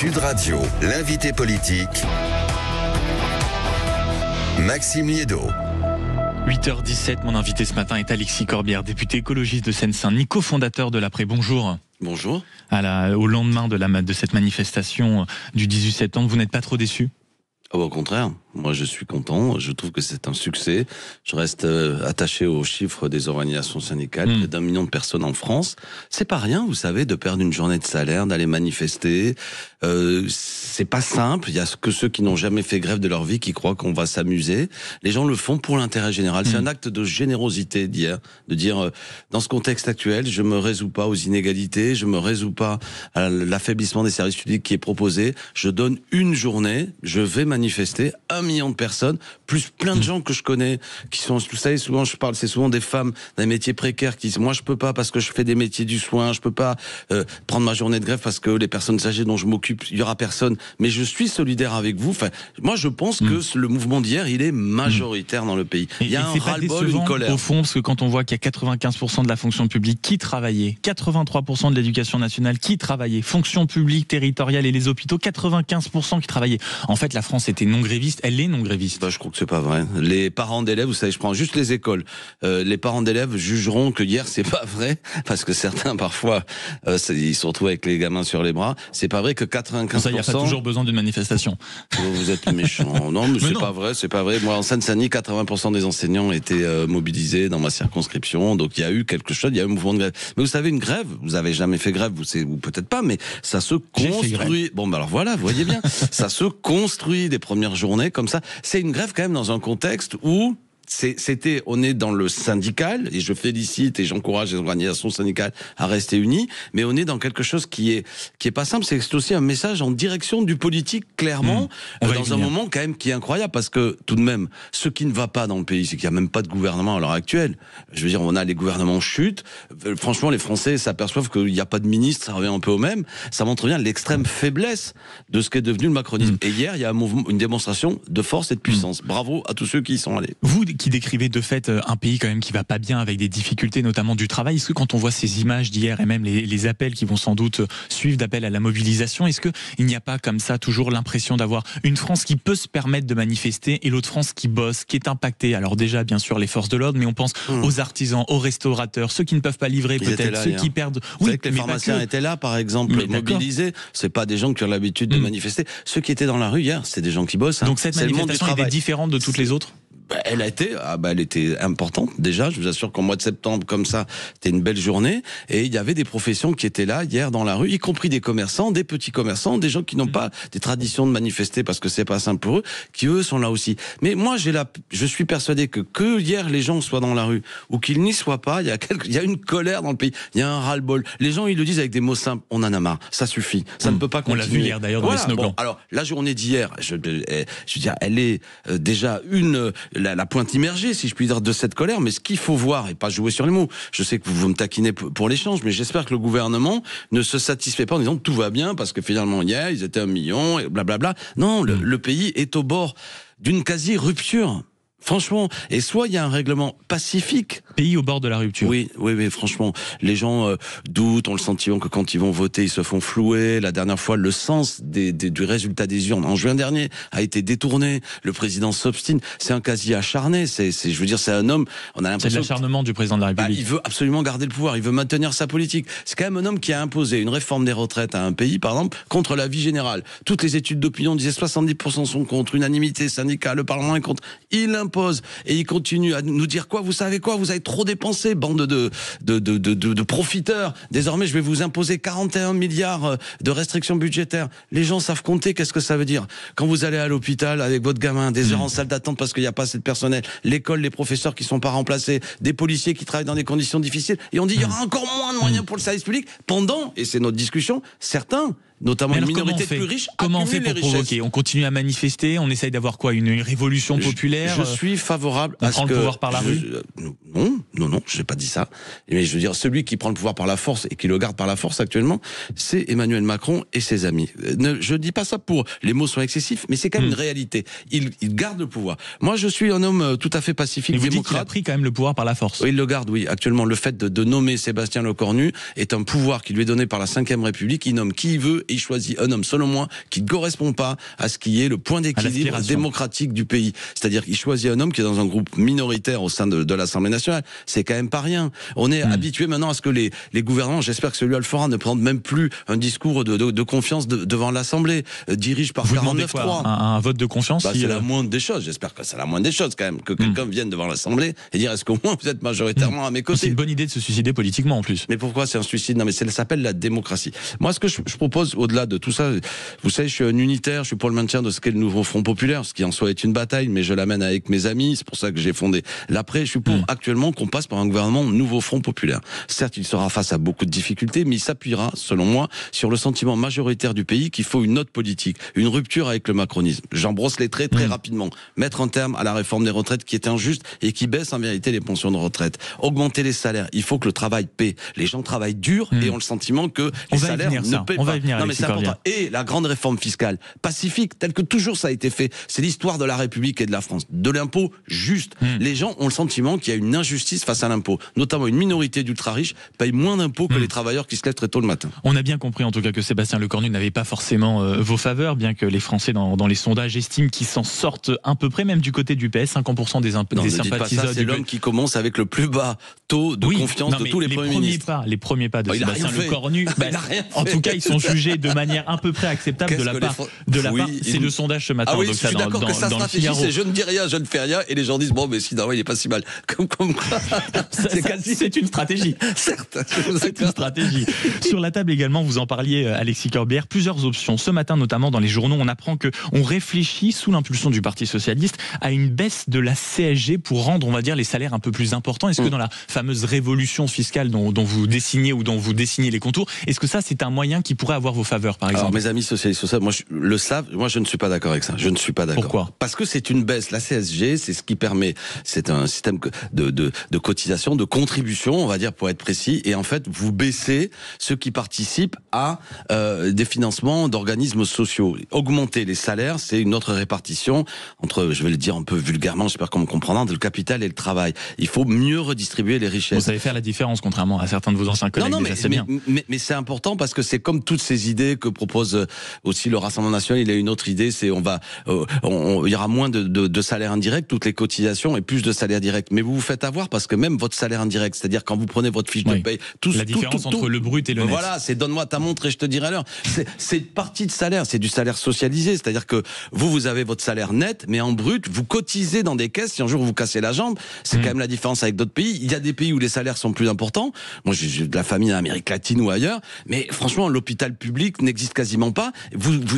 Sud Radio, l'invité politique, Maxime Liédot. 8h17, mon invité ce matin est Alexis Corbière, député écologiste de Seine-Saint-Denis, cofondateur de l'Après. Bonjour. Bonjour. Au lendemain de cette manifestation du 18 septembre, vous n'êtes pas trop déçu ? Au contraire, moi je suis content, je trouve que c'est un succès. Je reste attaché aux chiffres des organisations syndicales, près d'1 million de personnes en France. C'est pas rien, vous savez, de perdre une journée de salaire, d'aller manifester. C'est pas simple, il y a que ceux qui n'ont jamais fait grève de leur vie qui croient qu'on va s'amuser. Les gens le font pour l'intérêt général. C'est un acte de générosité d'hier, de dire dans ce contexte actuel, je me résous pas aux inégalités, je me résous pas à l'affaiblissement des services publics qui est proposé. Je donne une journée, je vais manifester, 1 million de personnes, plus plein de gens que je connais, qui sont, vous savez, souvent je parle, c'est souvent des femmes d'un métier précaire qui disent, moi je peux pas parce que je fais des métiers du soin, je peux pas prendre ma journée de grève parce que les personnes âgées dont je m'occupe, il y aura personne, mais je suis solidaire avec vous. Enfin, moi je pense que le mouvement d'hier, il est majoritaire dans le pays. Il y a un ras-le-bol, une colère. Au fond, parce que quand on voit qu'il y a 95% de la fonction publique qui travaillait, 83% de l'éducation nationale qui travaillait, fonction publique, territoriale et les hôpitaux, 95% qui travaillaient. En fait, la France était non gréviste, elle est non gréviste. Je crois que c'est pas vrai. Les parents d'élèves, vous savez, je prends juste les écoles. Les parents d'élèves jugeront que hier c'est pas vrai, parce que certains parfois ils se retrouvent avec les gamins sur les bras. C'est pas vrai que 95%. Ça, il n'y a pas toujours besoin d'une manifestation. Vous êtes méchant. Non, mais c'est pas vrai, c'est pas vrai. Moi, en Seine-Saint-Denis, 80% des enseignants étaient mobilisés dans ma circonscription, donc il y a eu quelque chose, il y a eu un mouvement de grève. Mais vous savez, une grève, vous avez jamais fait grève, ou peut-être pas, mais ça se construit. Bon, alors voilà, vous voyez bien, ça se construit des premières journées comme ça. C'est une grève quand même dans un contexte où on est dans le syndical, et je félicite et j'encourage les organisations syndicales à rester unies, mais on est dans quelque chose qui est pas simple. C'est aussi un message en direction du politique, clairement, dans un moment quand même qui est incroyable, parce que tout de même, ce qui ne va pas dans le pays, c'est qu'il n'y a même pas de gouvernement à l'heure actuelle. Je veux dire, on a les gouvernements chutent. Franchement, les Français s'aperçoivent qu'il n'y a pas de ministre, ça revient un peu au même. Ça montre bien l'extrême faiblesse de ce qu'est devenu le macronisme. Et hier, il y a une démonstration de force et de puissance. Bravo à tous ceux qui y sont allés. Vous qui décrivez de fait un pays quand même qui va pas bien, avec des difficultés notamment du travail, est-ce que quand on voit ces images d'hier et même les appels qui vont sans doute suivre d'appels à la mobilisation, est-ce qu'il n'y a pas comme ça toujours l'impression d'avoir une France qui peut se permettre de manifester et l'autre France qui bosse, qui est impactée? Alors déjà bien sûr les forces de l'ordre, mais on pense aux artisans, aux restaurateurs, ceux qui ne peuvent pas livrer, peut-être ceux qui perdent. Vous savez que les pharmaciens étaient là par exemple, mobilisés. C'est pas des gens qui ont l'habitude de manifester. Ceux qui étaient dans la rue hier, c'est des gens qui bossent. Donc cette manifestation était différente de toutes les autres? Elle était importante déjà. Je vous assure qu'en mois de septembre, comme ça, c'était une belle journée. Et il y avait des professions qui étaient là hier dans la rue, y compris des commerçants, des petits commerçants, des gens qui n'ont pas des traditions de manifester parce que c'est pas simple pour eux, qui eux sont là aussi. Mais moi, je suis persuadé que hier les gens soient dans la rue ou qu'ils n'y soient pas, il y a une colère dans le pays. Il y a un ras-le-bol. Les gens, ils le disent avec des mots simples. On en a marre. Ça suffit. Ça ne peut pas continuer. On l'a vu hier d'ailleurs dans les slogans. Bon, alors la journée d'hier, je veux dire, elle est déjà la pointe immergée, si je puis dire, de cette colère. Mais ce qu'il faut voir, et pas jouer sur les mots, je sais que vous me taquinez pour l'échange, mais j'espère que le gouvernement ne se satisfait pas en disant tout va bien, parce que finalement hier, ils étaient 1 million, et blablabla. Non, le pays est au bord d'une quasi-rupture. Franchement, et soit il y a un règlement pacifique. Pays au bord de la rupture. Oui, franchement, les gens doutent, ont le sentiment que quand ils vont voter, ils se font flouer. La dernière fois, le sens du résultat des urnes en juin dernier a été détourné. Le président s'obstine. C'est un quasi acharné. Je veux dire, c'est un homme. On a l'impression. C'est de l'acharnement du président de la République. Il veut absolument garder le pouvoir. Il veut maintenir sa politique. C'est quand même un homme qui a imposé une réforme des retraites à un pays, par exemple, contre l'avis général. Toutes les études d'opinion disaient 70% sont contre, unanimité syndicale, le Parlement est contre. Il impose. Et il continue à nous dire quoi? Vous savez quoi? Vous avez trop dépensé, bande de profiteurs. Désormais, je vais vous imposer 41 milliards de restrictions budgétaires. Les gens savent compter. Qu'est-ce que ça veut dire? Quand vous allez à l'hôpital avec votre gamin, des heures en salle d'attente parce qu'il n'y a pas assez de personnel, l'école, les professeurs qui sont pas remplacés, des policiers qui travaillent dans des conditions difficiles, et on dit il y aura encore moins de moyens pour le service public pendant, et c'est notre discussion, certains, notamment une minorité plus riche, comment on fait pour provoquer? On continue à manifester, on essaye d'avoir quoi? Une révolution populaire? Je suis favorable à ce que... On prend le pouvoir par la rue? Non, je n'ai pas dit ça. Mais je veux dire, celui qui prend le pouvoir par la force et qui le garde par la force actuellement, c'est Emmanuel Macron et ses amis. Je ne dis pas ça pour... Les mots sont excessifs, mais c'est quand même une réalité. Il garde le pouvoir. Moi, je suis un homme tout à fait pacifique, démocrate. Vous dites qu'il a pris quand même le pouvoir par la force? Oui, il le garde, oui. Actuellement, le fait de nommer Sébastien Lecornu est un pouvoir qui lui est donné par la Ve République. Il nomme qui il veut et il choisit un homme, selon moi, qui ne correspond pas à ce qui est le point d'équilibre démocratique du pays. C'est-à-dire qu'il choisit un homme qui est dans un groupe minoritaire au sein de l'Assemblée nationale. C'est quand même pas rien. On est habitué maintenant à ce que les gouvernements, j'espère que celui-là le fera, ne prennent même plus un discours de confiance devant l'Assemblée, dirige par 49-3. Un vote de confiance c'est la moindre des choses. J'espère que c'est la moindre des choses quand même, que quelqu'un vienne devant l'Assemblée et dire est-ce qu'au moins vous êtes majoritairement à mes côtés. C'est une bonne idée de se suicider politiquement en plus. Mais pourquoi c'est un suicide? Non, mais ça s'appelle la démocratie. Moi, ce que je propose au-delà de tout ça, vous savez, je suis un unitaire, je suis pour le maintien de ce qu'est le nouveau Front populaire, ce qui en soi est une bataille, mais je l'amène avec mes amis. C'est pour ça que j'ai fondé l'Après. Je suis pour actuellement qu'on passe par un gouvernement nouveau Front populaire. Certes, il sera face à beaucoup de difficultés, mais il s'appuiera, selon moi, sur le sentiment majoritaire du pays qu'il faut une autre politique, une rupture avec le macronisme. J'en brosse les traits très rapidement. Mettre un terme à la réforme des retraites qui est injuste et qui baisse en vérité les pensions de retraite. Augmenter les salaires. Il faut que le travail paie. Les gens travaillent dur et ont le sentiment que les salaires ne paient pas. Non, mais c'est important. Et la grande réforme fiscale pacifique, telle que toujours ça a été fait, c'est l'histoire de la République et de la France. De l'impôt juste. Les gens ont le sentiment qu'il y a une injustice face à l'impôt. Notamment une minorité d'ultra-riches paye moins d'impôts que les travailleurs qui se lèvent très tôt le matin. On a bien compris en tout cas que Sébastien Lecornu n'avait pas forcément vos faveurs, bien que les Français dans les sondages estiment qu'ils s'en sortent à peu près, même du côté du PS, 50% des sympathisants. C'est l'homme qui commence avec le plus bas taux de confiance de tous les premiers ministres. Les premiers pas de Sébastien Lecornu, en tout cas, ils sont jugés de manière à peu près acceptable de la part. C'est le sondage ce matin. Ah oui, je suis d'accord que sa stratégie, c'est je ne dis rien, je ne fais rien, et les gens disent bon, mais si, non, il est pas si mal. C'est une stratégie. Certes, c'est une stratégie. Sur la table également, vous en parliez, Alexis Corbière, plusieurs options. Ce matin, notamment dans les journaux, on apprend que on réfléchit sous l'impulsion du Parti socialiste à une baisse de la CSG pour rendre, on va dire, les salaires un peu plus importants. Est-ce que dans la fameuse révolution fiscale dont vous dessinez ou dont vous dessinez les contours, est-ce que ça c'est un moyen qui pourrait avoir vos faveurs, par exemple? Alors, mes amis socialistes, moi le savent, moi je ne suis pas d'accord avec ça. Je ne suis pas d'accord. Pourquoi? Parce que c'est une baisse. La CSG, c'est ce qui permet, c'est un système de cotisation, de contribution, on va dire pour être précis, et en fait vous baissez ceux qui participent à des financements d'organismes sociaux. Augmenter les salaires, c'est une autre répartition entre, je vais le dire un peu vulgairement, j'espère qu'on me comprendra, le capital et le travail. Il faut mieux redistribuer les richesses. Vous savez faire la différence, contrairement à certains de vos anciens collègues. Non, mais c'est important parce que c'est comme toutes ces idées que propose aussi le Rassemblement national. Il a une autre idée, c'est il y aura moins de salaires indirects, toutes les cotisations et plus de salaires directs. Mais vous vous faites avoir parce que même votre salaire indirect, c'est-à-dire quand vous prenez votre fiche de paye, la différence entre le brut et le net. Voilà, c'est donne-moi ta montre et je te dirai l'heure. C'est une partie de salaire, c'est du salaire socialisé, c'est-à-dire que vous avez votre salaire net, mais en brut, vous cotisez dans des caisses. Si un jour vous cassez la jambe, c'est quand même la différence avec d'autres pays. Il y a des pays où les salaires sont plus importants. Moi, j'ai de la famille en Amérique latine ou ailleurs, mais franchement, l'hôpital public n'existe quasiment pas.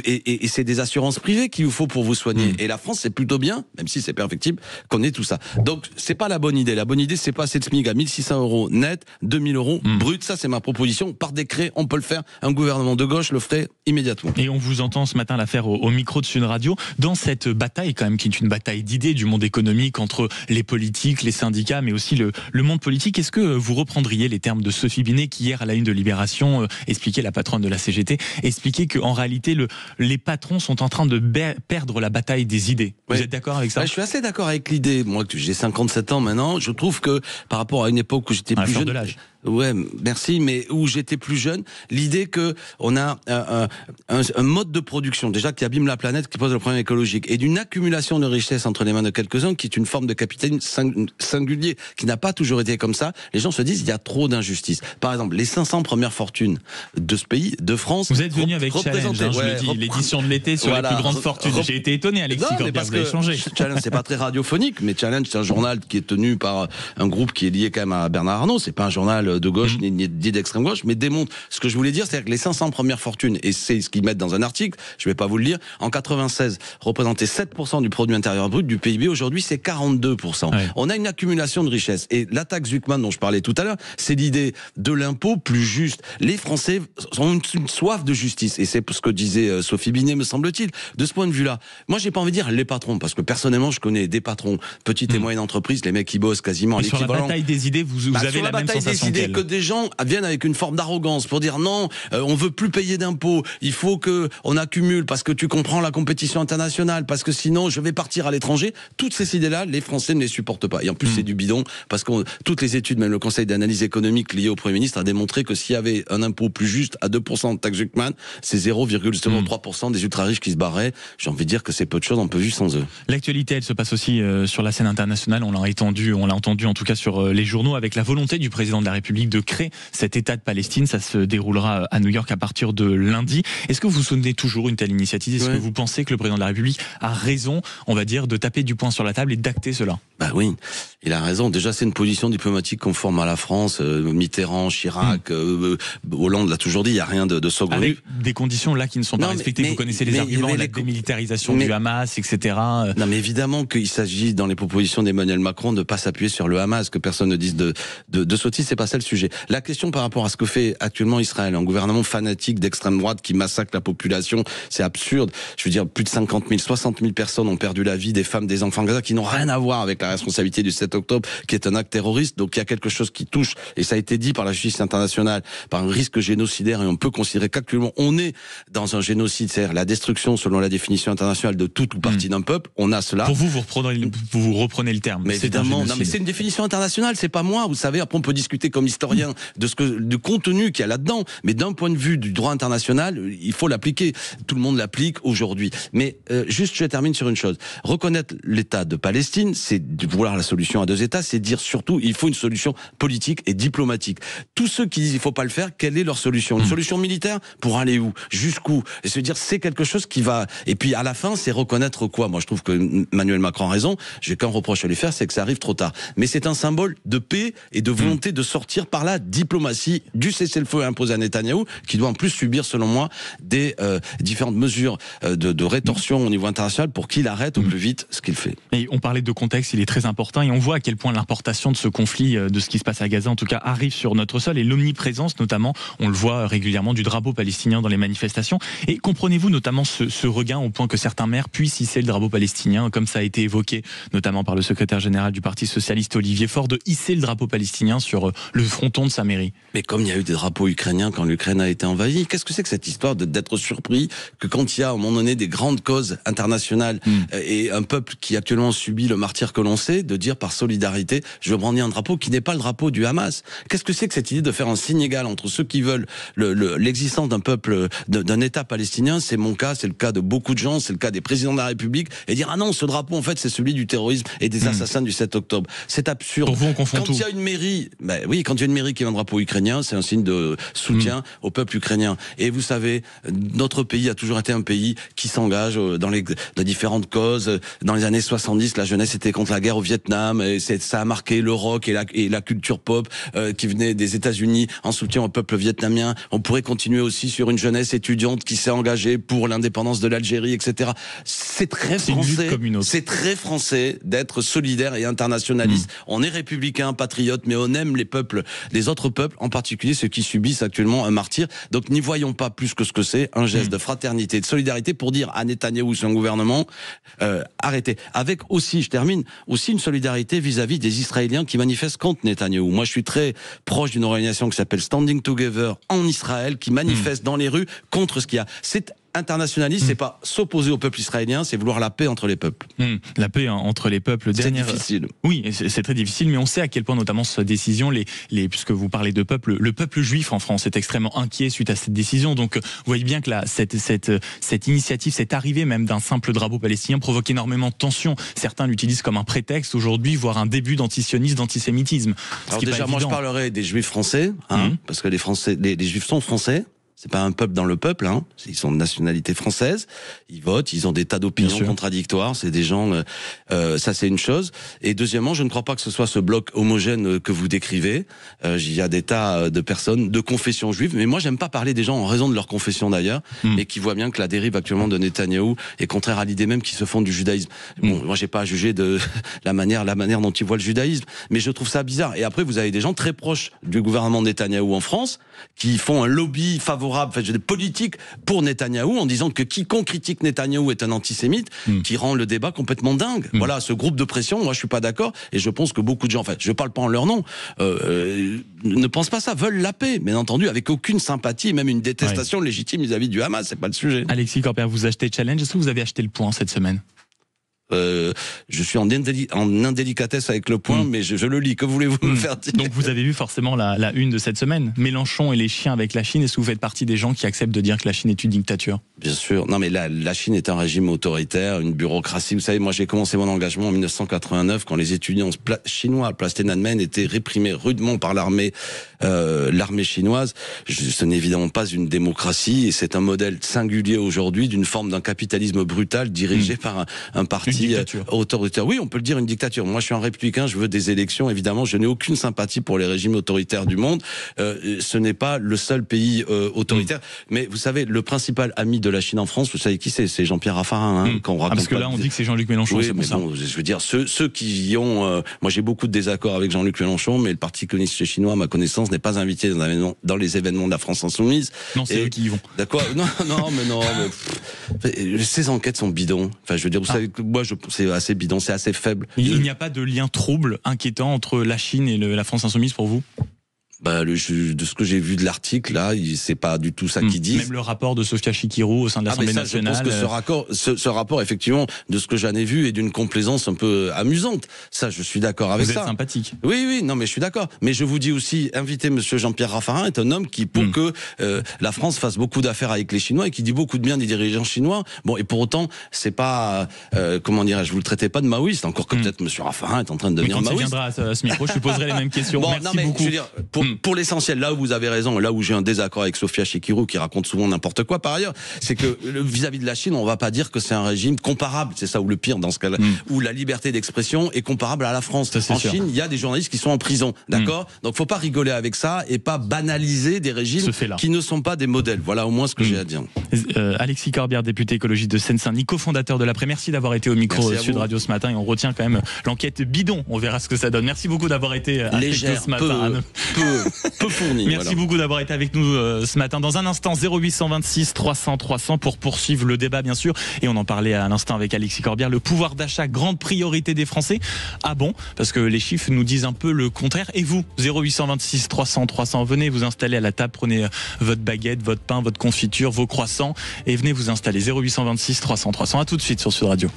Et c'est des assurances privées qu'il vous faut pour vous soigner. Et la France, c'est plutôt bien, même si c'est perfectible, qu'on ait tout ça. Donc, c'est pas la bonne idée. La bonne idée, c'est passer de SMIC à 1600 € net, 2000 € brut. Ça, c'est ma proposition. Par décret, on peut le faire. Un gouvernement de gauche le ferait immédiatement. Et on vous entend ce matin la faire au micro de Sud Radio, dans cette bataille quand même, qui est une bataille d'idées du monde économique entre les politiques, les syndicats, mais aussi le monde politique. Est-ce que vous reprendriez les termes de Sophie Binet, qui hier à la une de Libération expliquait, la patronne de la CGT, expliquait qu'en réalité les patrons sont en train de perdre la bataille des idées. Vous êtes d'accord avec ça? Je suis assez d'accord avec l'idée. Moi, j'ai 57 ans maintenant, je trouve que par rapport à une époque où j'étais plus jeune, de l'âge. Ouais, merci, mais où j'étais plus jeune, l'idée que on a un mode de production déjà qui abîme la planète, qui pose le problème écologique, et d'une accumulation de richesses entre les mains de quelques-uns, qui est une forme de capitalisme singulier, qui n'a pas toujours été comme ça. Les gens se disent il y a trop d'injustice. Par exemple, les 500 premières fortunes de ce pays, de France. Vous êtes venu avec Challenge, je le dis, l'édition de l'été sur les plus grandes fortunes. J'ai été étonné, Alexis Corbière, vous avez changé. Challenge, c'est pas très radiophonique, mais Challenge, c'est un journal qui est tenu par un groupe qui est lié quand même à Bernard Arnault. C'est pas un journal de gauche ni d'extrême gauche, mais démontre ce que je voulais dire, c'est-à-dire que les 500 premières fortunes, et c'est ce qu'ils mettent dans un article, je vais pas vous le lire, en 96 représentaient 7% du produit intérieur brut du PIB, aujourd'hui c'est 42%. Ouais. On a une accumulation de richesses, et la taxe Zuckman dont je parlais tout à l'heure, c'est l'idée de l'impôt plus juste. Les Français ont une soif de justice, et c'est ce que disait Sophie Binet, me semble-t-il. De ce point de vue-là, moi j'ai pas envie de dire les patrons, parce que personnellement je connais des patrons, petites et moyennes entreprises, les mecs qui bossent quasiment à l'équivalent. Sur la bataille des idées, vous avez la même sensation. essentiel. Et que des gens viennent avec une forme d'arrogance pour dire non, on veut plus payer d'impôts, il faut que on accumule parce que tu comprends la compétition internationale, parce que sinon je vais partir à l'étranger. Toutes ces idées-là, les Français ne les supportent pas. Et en plus, c'est du bidon, parce que toutes les études, même le Conseil d'analyse économique lié au Premier ministre, a démontré que s'il y avait un impôt plus juste à 2% de taxe Zuckman, c'est 0,03% des ultra-riches qui se barraient. J'ai envie de dire que c'est peu de choses, on peut vivre sans eux. L'actualité, elle se passe aussi sur la scène internationale. On l'a entendu en tout cas sur les journaux, avec la volonté du président de la République de créer cet État de Palestine. Ça se déroulera à New York à partir de lundi. Est-ce que vous soutenez toujours une telle initiative? Est-ce que vous pensez que le président de la République a raison, on va dire, de taper du poing sur la table et d'acter cela? Bah oui, il a raison. Déjà, c'est une position diplomatique conforme à la France. Mitterrand, Chirac, Hollande l'a toujours dit, il n'y a rien de saugrenu. Avec des conditions là qui ne sont pas respectées. Vous connaissez les arguments, la démilitarisation du Hamas, etc. Non, mais évidemment qu'il s'agit, dans les propositions d'Emmanuel Macron, de ne pas s'appuyer sur le Hamas, que personne ne dise de sottises, c'est pas ça le sujet. La question par rapport à ce que fait actuellement Israël, un gouvernement fanatique d'extrême droite qui massacre la population, c'est absurde. Je veux dire, plus de 50 000, 60 000 personnes ont perdu la vie, des femmes, des enfants Gaza, qui n'ont rien à voir avec la responsabilité du 7 octobre, qui est un acte terroriste. Donc il y a quelque chose qui touche, et ça a été dit par la justice internationale, par un risque génocidaire, et on peut considérer qu'actuellement on est dans un génocide, c'est-à-dire la destruction, selon la définition internationale, de toute ou partie d'un peuple. On a cela. Pour vous, vous reprenez le terme. Mais évidemment, non, mais c'est une définition internationale, c'est pas moi. Vous savez, après on peut discuter comme historien du contenu qu'il y a là-dedans, mais d'un point de vue du droit international, il faut l'appliquer. Tout le monde l'applique aujourd'hui. Mais juste, je termine sur une chose. Reconnaître l'État de Palestine, c'est vouloir la solution à deux États, c'est dire surtout il faut une solution politique et diplomatique. Tous ceux qui disent il faut pas le faire, quelle est leur solution? Une solution militaire pour aller où? Jusqu'où? Et se dire c'est quelque chose qui va. Et puis à la fin, c'est reconnaître quoi? Moi, je trouve que Emmanuel Macron a raison. J'ai qu'un reproche à lui faire, c'est que ça arrive trop tard. Mais c'est un symbole de paix et de volonté de sortir par la diplomatie du cessez-le-feu imposé à Netanyahou, qui doit en plus subir, selon moi, des différentes mesures de rétorsion au niveau international pour qu'il arrête au plus vite ce qu'il fait. Et on parlait de contexte, il est très important, et on voit à quel point l'importation de ce conflit, de ce qui se passe à Gaza, en tout cas, arrive sur notre sol, et l'omniprésence, notamment, on le voit régulièrement, du drapeau palestinien dans les manifestations. Et comprenez-vous notamment ce regain au point que certains maires puissent hisser le drapeau palestinien, comme ça a été évoqué, notamment par le secrétaire général du Parti socialiste Olivier Faure, de hisser le drapeau palestinien sur le fronton de sa mairie? Mais comme il y a eu des drapeaux ukrainiens quand l'Ukraine a été envahie, qu'est-ce que c'est que cette histoire d'être surpris que quand il y a, à un moment donné, des grandes causes internationales et un peuple qui actuellement subit le martyre que l'on sait, de dire par solidarité, je veux brandir un drapeau qui n'est pas le drapeau du Hamas? Qu'est-ce que c'est que cette idée de faire un signe égal entre ceux qui veulent l'existence d'un peuple, d'un État palestinien? C'est mon cas, c'est le cas de beaucoup de gens, c'est le cas des présidents de la République, et dire ah non, ce drapeau en fait c'est celui du terrorisme et des assassins du 7 octobre. C'est absurde. Pour vous, on confond tout. Quand il y a une mairie, quand il y a une mairie qui a un drapeau ukrainien, c'est un signe de soutien au peuple ukrainien. Et vous savez, notre pays a toujours été un pays qui s'engage dans les différentes causes. Dans les années 70, la jeunesse était contre la guerre au Vietnam, et ça a marqué le rock et la culture pop qui venait des États-Unis en soutien au peuple vietnamien. On pourrait continuer aussi sur une jeunesse étudiante qui s'est engagée pour l'indépendance de l'Algérie, etc. C'est très français. C'est très français d'être solidaire et internationaliste. On est républicain, patriote, mais on aime les peuples, les autres peuples, en particulier ceux qui subissent actuellement un martyr. Donc n'y voyons pas plus que ce que c'est un geste de fraternité, de solidarité pour dire à Netanyahou, son gouvernement, arrêtez. Avec aussi, je termine, aussi une solidarité vis-à-vis des Israéliens qui manifestent contre Netanyahou. Moi, je suis très proche d'une organisation qui s'appelle Standing Together en Israël, qui manifeste dans les rues contre ce qu'il y a. C'est internationaliste, c'est pas s'opposer au peuple israélien, c'est vouloir la paix entre les peuples. La paix entre les peuples. C'est difficile. Oui, c'est très difficile, mais on sait à quel point, notamment, cette décision, puisque vous parlez de peuple, le peuple juif en France est extrêmement inquiet suite à cette décision. Donc, vous voyez bien que cette initiative, cette arrivée même d'un simple drapeau palestinien provoque énormément de tensions. Certains l'utilisent comme un prétexte aujourd'hui, voire un début d'antisionisme, d'antisémitisme. Alors déjà, moi, je parlerai des juifs français, parce que les juifs sont français. C'est pas un peuple dans le peuple, ils sont de nationalité française, ils votent, ils ont des tas d'opinions contradictoires, c'est des gens, ça c'est une chose. Et deuxièmement, je ne crois pas que ce soit ce bloc homogène que vous décrivez. Il y a des tas de personnes de confession juive, mais moi j'aime pas parler des gens en raison de leur confession d'ailleurs, et qui voient bien que la dérive actuellement de Netanyahou est contraire à l'idée même qu'ils se font du judaïsme. Bon, moi j'ai pas à juger de la manière dont ils voient le judaïsme, mais je trouve ça bizarre. Et après vous avez des gens très proches du gouvernement de Netanyahou en France qui font un lobby favorable favorable, des politiques pour Netanyahou, en disant que quiconque critique Netanyahou est un antisémite, qui rend le débat complètement dingue. Voilà, ce groupe de pression, moi je suis pas d'accord, et je pense que beaucoup de gens, je parle pas en leur nom, ne pensent pas ça, veulent la paix, bien entendu, avec aucune sympathie, même une détestation légitime vis-à-vis du Hamas, c'est pas le sujet. Alexis Corbière, vous achetez Challenge, est-ce que vous avez acheté le point cette semaine? Je suis en indélicatesse avec le point, mais je le lis. Que voulez-vous me faire dire? Donc vous avez vu forcément la une de cette semaine. Mélenchon et les chiens avec la Chine. Est-ce que vous faites partie des gens qui acceptent de dire que la Chine est une dictature? Bien sûr. Non, mais la Chine est un régime autoritaire, une bureaucratie. Vous savez, moi j'ai commencé mon engagement en 1989 quand les étudiants chinois à place Tiananmen étaient réprimés rudement par l'armée chinoise. Ce n'est évidemment pas une démocratie et c'est un modèle singulier aujourd'hui d'une forme d'un capitalisme brutal dirigé par un parti autoritaire. Oui, on peut le dire, une dictature. Moi, je suis un républicain, je veux des élections. Évidemment, je n'ai aucune sympathie pour les régimes autoritaires du monde. Ce n'est pas le seul pays autoritaire. Mais vous savez, le principal ami de la Chine en France, vous savez qui c'est? C'est Jean-Pierre Raffarin. Quand on raconte parce que là, on dit que c'est Jean-Luc Mélenchon. Oui, mais bon, je veux dire, ceux qui ont... moi, j'ai beaucoup de désaccords avec Jean-Luc Mélenchon, mais le Parti communiste chinois, à ma connaissance, n'est pas invité dans les événements de la France insoumise. Non, c'est eux qui y vont. D'accord. Non, mais ces enquêtes sont bidons. Je veux dire, vous savez, moi, c'est assez bidon, c'est assez faible. Il n'y a pas de lien trouble, inquiétant entre la Chine et la France insoumise pour vous? De ce que j'ai vu de l'article, là, c'est pas du tout ça qu'ils disent. Même le rapport de Sofia Chikirou au sein de l'Assemblée nationale. Je pense que ce rapport, effectivement, de ce que j'en ai vu, est d'une complaisance un peu amusante. Ça, je suis d'accord avec ça. Vous êtes sympathique. Oui, non, mais je suis d'accord. Mais je vous dis aussi, inviter monsieur Jean-Pierre Raffarin est un homme qui, pour que la France fasse beaucoup d'affaires avec les Chinois et qui dit beaucoup de bien des dirigeants chinois. Bon, et pour autant, c'est pas, comment dirais-je, vous le traitez pas de maoïste, encore que peut-être monsieur Raffarin est en train de devenir maoïste. Quand il viendra à ce micro, je lui poserai les mêmes questions. Bon, merci beaucoup. Je veux dire, pour l'essentiel, là où vous avez raison, là où j'ai un désaccord avec Sofia Chikirou, qui raconte souvent n'importe quoi par ailleurs, c'est que vis-à-vis de la Chine, on va pas dire que c'est un régime comparable, c'est ça ou le pire dans ce cas-là, où la liberté d'expression est comparable à la France. En Chine, il y a des journalistes qui sont en prison, d'accord? Donc faut pas rigoler avec ça et pas banaliser des régimes qui ne sont pas des modèles. Voilà au moins ce que j'ai à dire. Alexis Corbière, député écologiste de Seine-Saint-Denis, cofondateur de l'Après. Merci d'avoir été au micro Sud Radio ce matin et on retient quand même l'enquête bidon. On verra ce que ça donne. Merci beaucoup d'avoir été avec nous ce matin. Peu fourni. Merci beaucoup d'avoir été avec nous ce matin. Dans un instant, 0826 300 300 pour poursuivre le débat, bien sûr. Et on en parlait à l'instant avec Alexis Corbière. Le pouvoir d'achat, grande priorité des Français. Ah bon? Parce que les chiffres nous disent un peu le contraire. Et vous, 0826 300 300, venez vous installer à la table. Prenez votre baguette, votre pain, votre confiture, vos croissants et venez vous installer. 0826 300 300. À tout de suite sur Sud Radio.